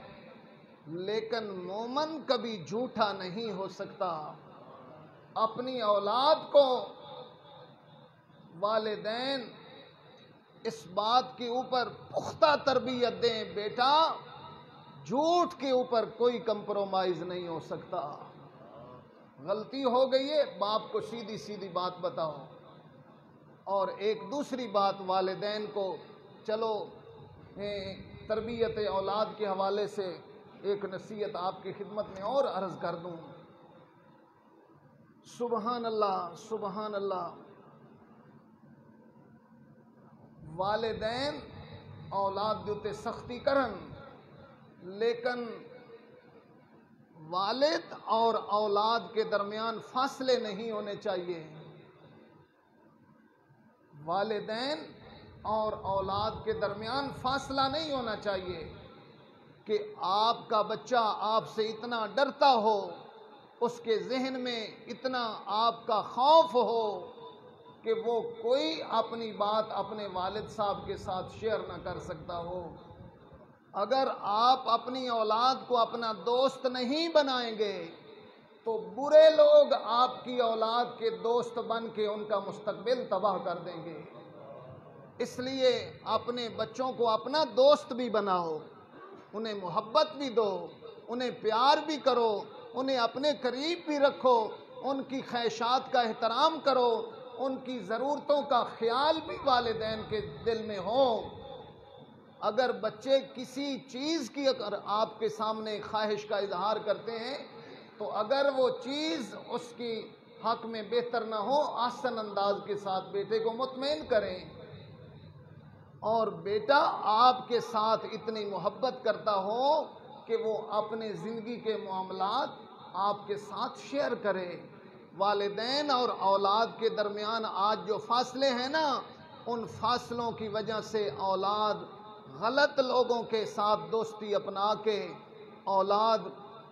لیکن مومن کبھی جھوٹا نہیں ہو سکتا۔ اپنی اولاد کو والدین اس بات کے اوپر پختہ تربیت دیں بیٹا جھوٹ کے اوپر کوئی کمپرومائز نہیں ہو سکتا۔ غلطی ہو گئی ہے باپ کو سیدھی سیدھی بات بتاؤ۔ اور ایک دوسری بات والدین کو چلو تربیت اولاد کے حوالے سے ایک نصیحت آپ کی خدمت میں اور عرض کر دوں۔ سبحان اللہ سبحان اللہ، والدین اولاد دیتے سختی کرن، لیکن والد اور اولاد کے درمیان فاصلے نہیں ہونے چاہیے۔ والدین اور اولاد کے درمیان فاصلہ نہیں ہونا چاہیے کہ آپ کا بچہ آپ سے اتنا ڈرتا ہو، اس کے ذہن میں اتنا آپ کا خوف ہو کہ وہ کوئی اپنی بات اپنے والد صاحب کے ساتھ شیئر نہ کر سکتا ہو۔ اگر آپ اپنی اولاد کو اپنا دوست نہیں بنائیں گے تو برے لوگ آپ کی اولاد کے دوست بن کے ان کا مستقبل تباہ کر دیں گے۔ اس لیے اپنے بچوں کو اپنا دوست بھی بناؤ، انہیں محبت بھی دو، انہیں پیار بھی کرو، انہیں اپنے قریب بھی رکھو، ان کی خواہشات کا احترام کرو، ان کی ضرورتوں کا خیال بھی والدین کے دل میں ہو۔ اگر بچے کسی چیز کی اگر آپ کے سامنے خواہش کا اظہار کرتے ہیں تو اگر وہ چیز اس کی حق میں بہتر نہ ہو، آسن انداز کے ساتھ بیٹے کو مطمئن کریں۔ اور بیٹا آپ کے ساتھ اتنی محبت کرتا ہو کہ وہ اپنے زندگی کے معاملات آپ کے ساتھ شیئر کرے۔ والدین اور اولاد کے درمیان آج جو فاصلے ہیں نا، ان فاصلوں کی وجہ سے اولاد غلط لوگوں کے ساتھ دوستی اپنا کے اولاد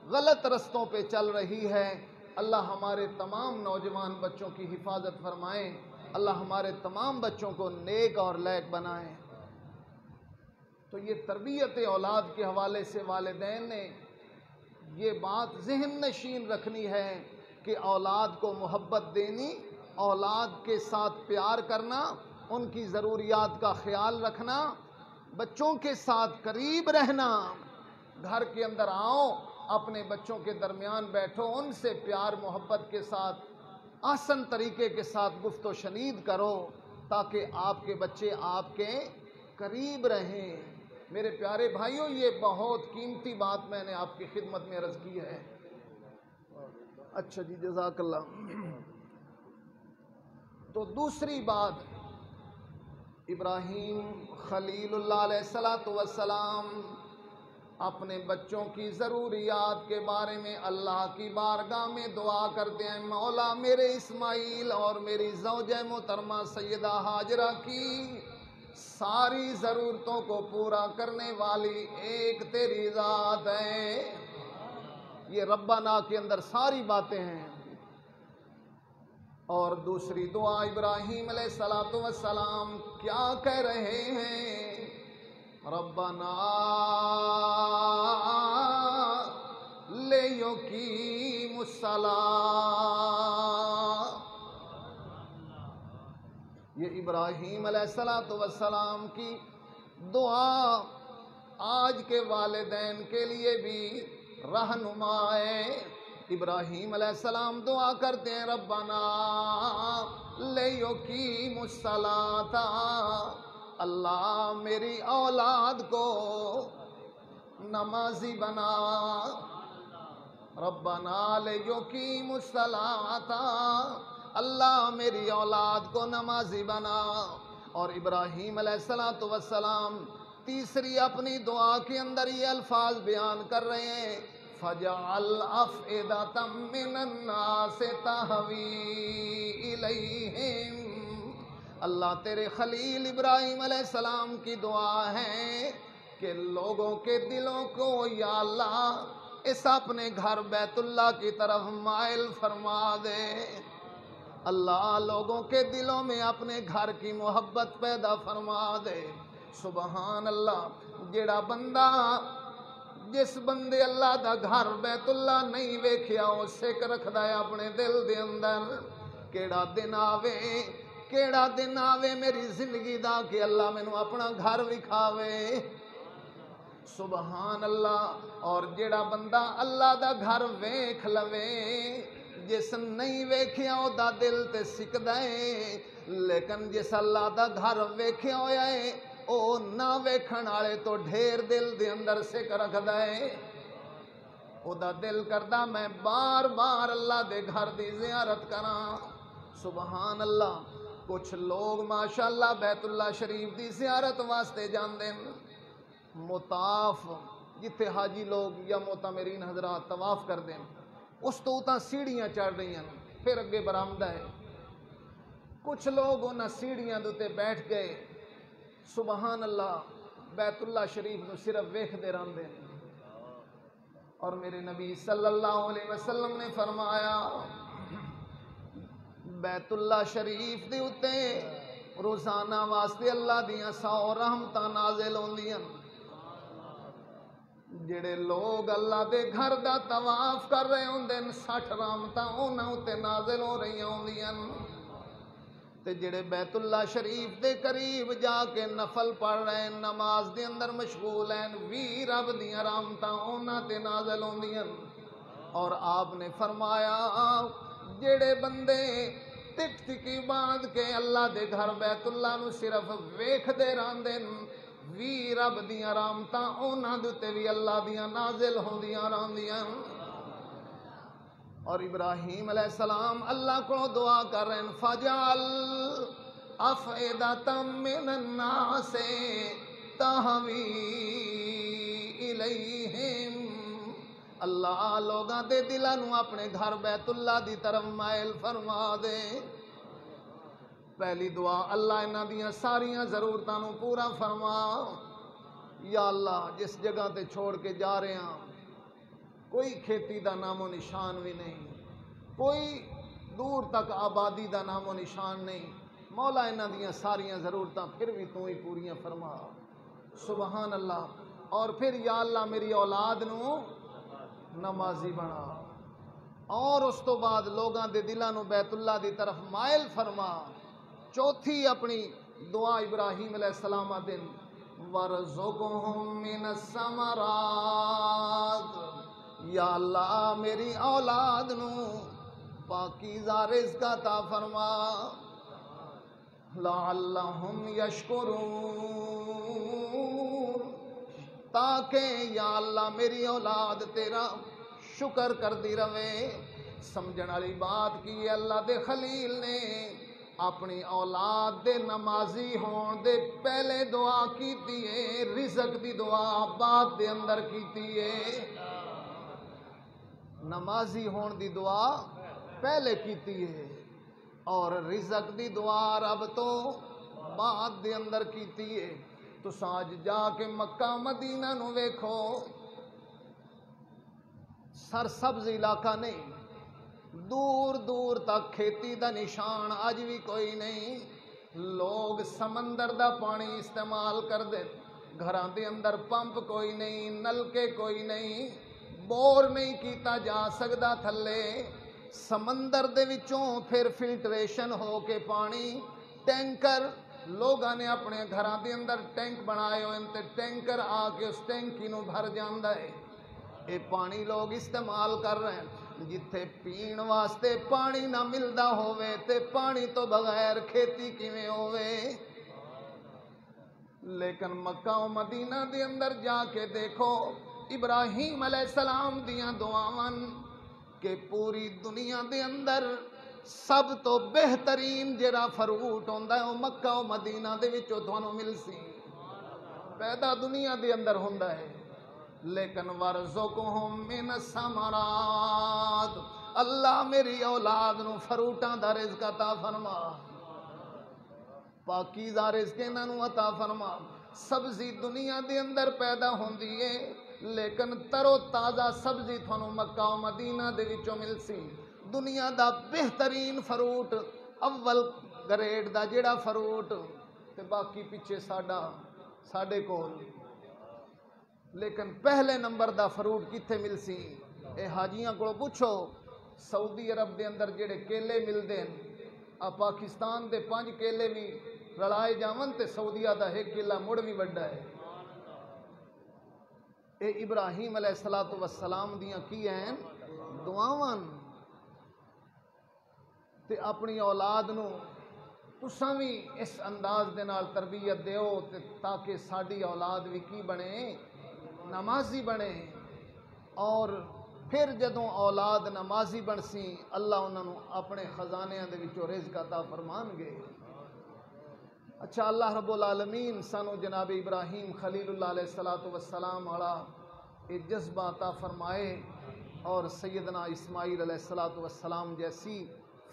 غلط رستوں پہ چل رہی ہے۔ اللہ ہمارے تمام نوجوان بچوں کی حفاظت فرمائیں، اللہ ہمارے تمام بچوں کو نیک اور لائق بنائیں۔ تو یہ تربیت اولاد کے حوالے سے والدین نے یہ بات ذہن نشین رکھنی ہے کہ اولاد کو محبت دینی، اولاد کے ساتھ پیار کرنا، ان کی ضروریات کا خیال رکھنا، بچوں کے ساتھ قریب رہنا۔ گھر کے اندر آؤ، اپنے بچوں کے درمیان بیٹھو، ان سے پیار محبت کے ساتھ آسن طریقے کے ساتھ گفت و شنید کرو تاکہ آپ کے بچے آپ کے قریب رہیں۔ میرے پیارے بھائیوں، یہ بہت قیمتی بات میں نے آپ کی خدمت میں عرض کی ہے۔ اچھا جی، جزاک اللہ۔ تو دوسری بات، ابراہیم خلیل اللہ علیہ السلام اپنے بچوں کی ضروریات کے بارے میں اللہ کی بارگاہ میں دعا کرتے ہیں، مولا میرے اسماعیل اور میری زوجہ محترمہ سیدہ ہاجرہ کی ساری ضرورتوں کو پورا کرنے والی ایک تیری ذات ہے۔ یہ ربنا کے اندر ساری باتیں ہیں۔ اور دوسری دعا ابراہیم علیہ السلام کیا کہہ رہے ہیں؟ ربنا لیقیم الصلاۃ۔ یہ ابراہیم علیہ السلام کی دعا آج کے والدین کے لیے بھی رہنما ہے۔ ابراہیم علیہ السلام دعا کرتے ہیں ربنا لیقیموا الصلاۃ، اللہ میری اولاد کو نمازی بنا، ربنا لیقیموا الصلاۃ، اللہ میری اولاد کو نمازی بنا۔ اور ابراہیم علیہ السلام تیسری اپنی دعا کے اندر یہ الفاظ بیان کر رہے ہیں فَجَعَلْ أَفْئِدَةً مِّنَ النَّاسِ تَهْوِي إِلَيْهِمْ، اللہ تیرے خلیل ابراہیم علیہ السلام کی دعا ہے کہ لوگوں کے دلوں کو یا اللہ اس اپنے گھر بیت اللہ کی طرف مائل فرما دے، اللہ لوگوں کے دلوں میں اپنے گھر کی محبت پیدا فرما دے۔ سبحان اللہ، جیڑا بندہ جس بندے اللہ دا گھر بیت اللہ نہیں ویکھیا او سکھ رکھدا ہے اپنے دل دے اندر کیڑا دن آوے میری زندگی دا کہ اللہ مینوں اپنا گھر وکھاوے۔ سبحان اللہ، اور جیڑا بندہ اللہ دا گھر ویکھ لوے، جس نہیں ویکھیا او دا دل تے سکدا ہے، لیکن جس اللہ دا گھر ویکھیا ہویا ہے او نہ ویکھن والے تو ڈھیر دل دے اندر سکھ رکھدا ہے، او دا دل کردا میں بار بار اللہ دے گھر دی زیارت کراں۔ سبحان اللہ، کچھ لوگ ماشاءاللہ بیت اللہ شریف دی زیارت واسطے جاندے ہیں، مطاف جتھے حاجی لوگ یا معتمرین حضرات طواف کردے ہیں اس تو اتنا سیڑھیاں چڑھ رہی ہیں، پھر اگے برآمدہ ہے، کچھ لوگ انہاں سیڑھیاں دے بیٹھ گئے، سبحان اللہ بیت اللہ شریف نو صرف ویکھدے رہندے ہیں۔ اور میرے نبی صلی اللہ علیہ وسلم نے فرمایا بیت اللہ شریف دے اتے روزانہ واسطے اللہ دیاں 100 رحمتاں نازل ہوندیاں، جڑے لوگ اللہ دے گھر دا طواف کر رہے ہوندے 60 رحمتاں انہاں اتے نازل ہو رہی ہوندیاں، تے جڑے بیت اللہ شریف دے قریب جا کے نفل پڑھ رہے ہیں، نماز دے اندر مشغول ہیں، 20 رب دیاں رحمتاں انہاں تے نازل ہوندیاں۔ اور آپ نے فرمایا جڑے بندے ٹک ٹکی باندھ کے اللہ دے گھر بیت اللہ نو صرف ویکھ دے رہندے، 20 رب دیاں رحمتاں انہاں دے تے بھی اللہ دیاں نازل ہوندیاں رہندیاں۔ اور ابراہیم علیہ السلام اللہ کو دعا کر رہے ہیں فَجَعَلْ أَفْئِدَةً مِّنَ النَّاسِ تَهْوِي إِلَيْهِمْ، اللہ لوگاں دے دلاں نوں اپنے گھر بیت اللہ دی طرف مائل فرما دے۔ پہلی دعا اللہ انہاں دیاں ساریاں ضرورتاں نوں پورا فرما، یا اللہ جس جگہ تے چھوڑ کے جا رہے ہیں کوئی کھیتی دا نام و نشان بھی نہیں، کوئی دور تک آبادی دا نام و نشان نہیں، مولا انہاں دیاں ساریاں ضرورتاں پھر بھی تو ہی پوریاں فرما۔ سبحان اللہ، اور پھر یا اللہ میری اولاد نو نمازی بنا، اور اس تو بعد لوگاں دے دلاں نو بیت اللہ دی طرف مائل فرما۔ چوتھی اپنی دعا ابراہیم علیہ السلام دن وَارْزُقْهُم مِّنَ الثَّمَرَاتِ، یا اللہ میری اولاد نو پاکیزہ رزق عطا فرما، لَعَلَّهُمْ يَشْكُرُونَ، تاکہ یا اللہ میری اولاد تیرا شکر کر دی رہے۔ سمجھن والی بات کی اللہ دے خلیل نے اپنی اولاد دے نمازی ہون دے پہلے دعا کیتی ہے، رزق دی دعا بعد دے اندر کیتی ہے، نمازی ہون دی دعا پہلے کیتی ہے اور رزق دی دعا رب تو بعد دے اندر کیتی ہے۔ تو ساج جا کے مکہ مدینہ نو ویکھو، سرسبز علاقہ نہیں، دور دور تک کھیتی دا نشان اج بھی کوئی نہیں، لوگ سمندر دا پانی استعمال کر دے، گھراں دے اندر پمپ کوئی نہیں، نلکے کوئی نہیں، بور نہیں کیتا جا سکدا تھلے، سمندر دے وچوں پھر فلٹریشن ہو کے پانی ٹینکر لوگاں نے اپنے گھراں دے اندر ٹینک بنائے ہوئے تے ٹینکر آ کے اس ٹینکی نو بھر جاندا ہے. اے پانی لوگ استعمال کر رہے ہیں. جتھے پین واسطے پانی نہ ملدا ہووے تے پانی تو بغیر کھیتی کیویں ہووے. لیکن مکہ و مدینہ دے اندر جا کے دیکھو ابراہیم علیہ السلام دیاں دعاواں کہ پوری دنیا دے اندر سب تو بہترین جڑا فروٹ ہوندا ہے وہ مکہ و مدینہ دے وچوں تھانوں مل سی. پیدا دنیا دے اندر ہوندا ہے لیکن ورزقہم من الثمرات، اللہ میری اولاد نو فروٹاں دا رزق عطا فرما، پاکیزہ رزق انہاں نو عطا فرما. سبزی دنیا دے اندر پیدا ہوندی ہے لیکن ترو تازہ سبزی تھانوں مکہ و مدینہ دے وچوں مل سی. دنیا دا بہترین فروٹ اول گریڈ دا جڑا فروٹ تے باقی پیچھے ساڈے کول، لیکن پہلے نمبر دا فروٹ کتھے مل سی؟ اے حاجیاں کو پوچھو. سعودی عرب دے اندر جڑے کیلے ملدے ہیں پاکستان دے 5 کیلے بھی رلائے جاون تے سعودیہ دا 1 کیلا مڑ بھی وڈا ہے. اے ابراہیم علیہ السلام دیاں کی ہیں دعاواں تے اپنی اولاد نو تساں بھی اس انداز دے نال تربیت دیو تے تاکہ ساڈی اولاد بھی کی بنے نمازی بنے. اور پھر جدوں اولاد نمازی بن سی اللہ انہاں نو اپنے خزانیاں دے وچوں رزق عطا فرمان گے. اچھا اللہ رب العالمین سانو جناب ابراہیم خلیل اللہ علیہ السلام والا یہ جذبہ عطا فرمائے اور سیدنا اسماعیل علیہ السلام جیسی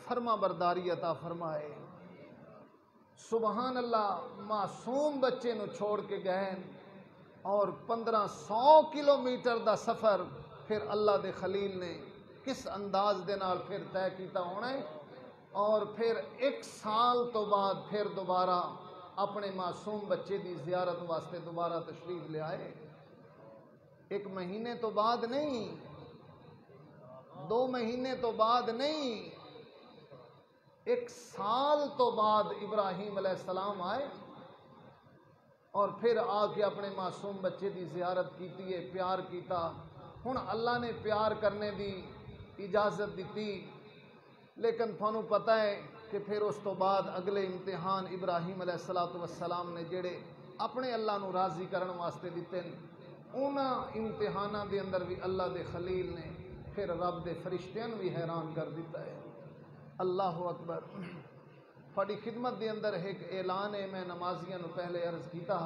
فرما برداری عطا فرمائے. سبحان اللہ، معصوم بچے نو چھوڑ کے گئے اور 1500 کلومیٹر دا سفر پھر اللہ دے خلیل نے کس انداز دے نال پھر طے کیتا ہونا ہے. اور پھر 1 سال تو بعد پھر دوبارہ اپنے معصوم بچے دی زیارت واسطے دوبارہ تشریف لے آئے. 1 مہینے تو بعد نہیں، 2 مہینے تو بعد نہیں، 1 سال تو بعد ابراہیم علیہ السلام آئے اور پھر آ کے اپنے معصوم بچے دی زیارت کیتی ہے، پیار کیتا. ہن اللہ نے پیار کرنے دی اجازت دیتی لیکن تھانوں پتہ ہے کہ پھر اس تو بعد اگلے امتحان ابراہیم علیہ السلام نے جڑے اپنے اللہ نو راضی کرن واسطے دیتے ہیں انہاں امتحاناں دے اندر بھی اللہ دے خلیل نے پھر رب دے فرشتیاں بھی حیران کر دیتا ہے. اللہ اکبر. تھوڑی خدمت دے اندر ایک اعلان ہے، میں نمازیاں نو پہلے عرض کیتا